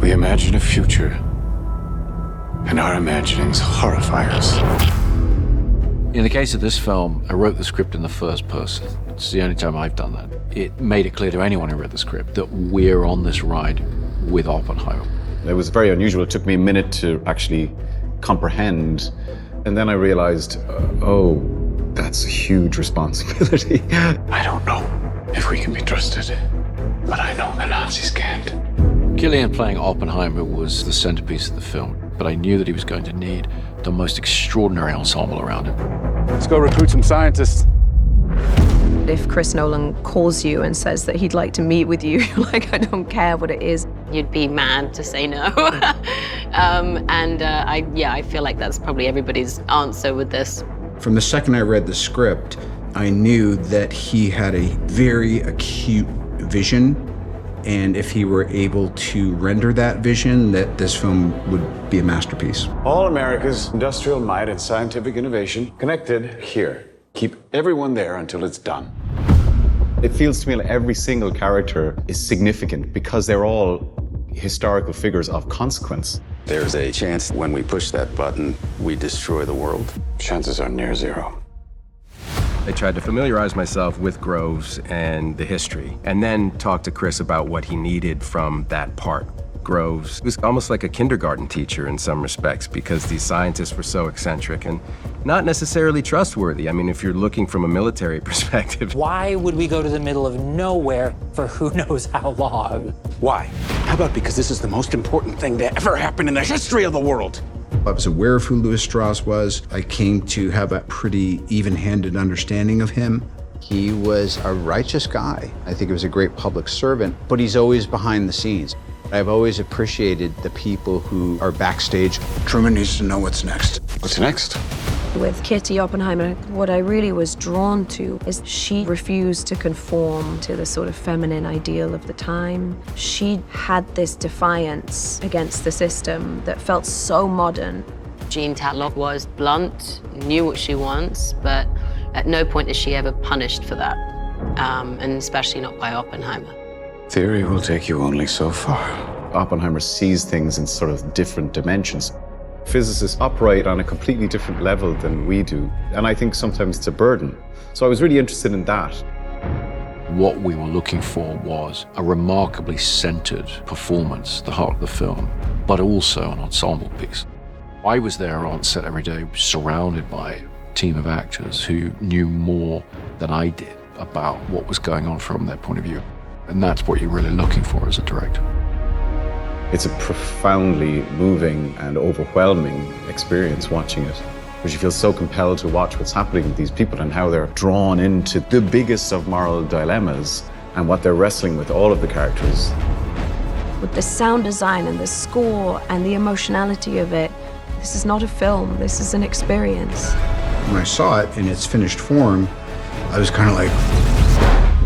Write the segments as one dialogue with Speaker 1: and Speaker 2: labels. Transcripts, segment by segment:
Speaker 1: We imagine a future, and our imaginings horrify us.
Speaker 2: In the case of this film, I wrote the script in the first person. It's the only time I've done that. It made it clear to anyone who read the script that we're on this ride with Oppenheimer.
Speaker 3: It was very unusual. It took me a minute to actually comprehend. And then I realized, oh, that's a huge responsibility.
Speaker 1: I don't know if we can be trusted, but I know the Nazis can't.
Speaker 2: Cillian playing Oppenheimer was the centerpiece of the film, but I knew that he was going to need the most extraordinary ensemble around him.
Speaker 1: Let's go recruit some scientists.
Speaker 4: If Chris Nolan calls you and says that he'd like to meet with you, you're like, I don't care what it is.
Speaker 5: You'd be mad to say no. I feel like that's probably everybody's answer with this.
Speaker 6: From the second I read the script, I knew that he had a very acute vision, and if he were able to render that vision, that this film would be a masterpiece.
Speaker 1: All America's industrial might and scientific innovation connected here. Keep everyone there until it's done.
Speaker 3: It feels to me like every single character is significant because they're all historical figures of consequence.
Speaker 7: There's a chance when we push that button, we destroy the world.
Speaker 1: Chances are near zero.
Speaker 8: I tried to familiarize myself with Groves and the history, and then talk to Chris about what he needed from that part. Groves was almost like a kindergarten teacher in some respects because these scientists were so eccentric and not necessarily trustworthy. I mean, if you're looking from a military perspective.
Speaker 9: Why would we go to the middle of nowhere for who knows how long?
Speaker 7: Why? How about because this is the most important thing to ever happen in the history of the world?
Speaker 6: I was aware of who Louis Strauss was. I came to have a pretty even-handed understanding of him.
Speaker 10: He was a righteous guy. I think he was a great public servant, but he's always behind the scenes. I've always appreciated the people who are backstage.
Speaker 6: Truman needs to know what's next.
Speaker 1: What's next?
Speaker 4: With Kitty Oppenheimer, what I really was drawn to is she refused to conform to the sort of feminine ideal of the time. She had this defiance against the system that felt so modern.
Speaker 5: Jean Tatlock was blunt, knew what she wants, but at no point is she ever punished for that, and especially not by Oppenheimer.
Speaker 1: Theory will take you only so far.
Speaker 3: Oppenheimer sees things in sort of different dimensions. Physicists operate on a completely different level than we do, and I think sometimes it's a burden. So I was really interested in that.
Speaker 2: What we were looking for was a remarkably centered performance, the heart of the film, but also an ensemble piece. I was there on set every day, surrounded by a team of actors who knew more than I did about what was going on from their point of view. And that's what you're really looking for as a director.
Speaker 3: It's a profoundly moving and overwhelming experience watching it, because you feel so compelled to watch what's happening with these people and how they're drawn into the biggest of moral dilemmas and what they're wrestling with, all of the characters.
Speaker 4: With the sound design and the score and the emotionality of it, this is not a film, this is an experience.
Speaker 6: When I saw it in its finished form, I was kind of like,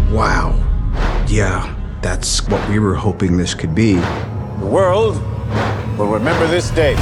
Speaker 6: wow, yeah, that's what we were hoping this could be.
Speaker 1: The world will remember this day.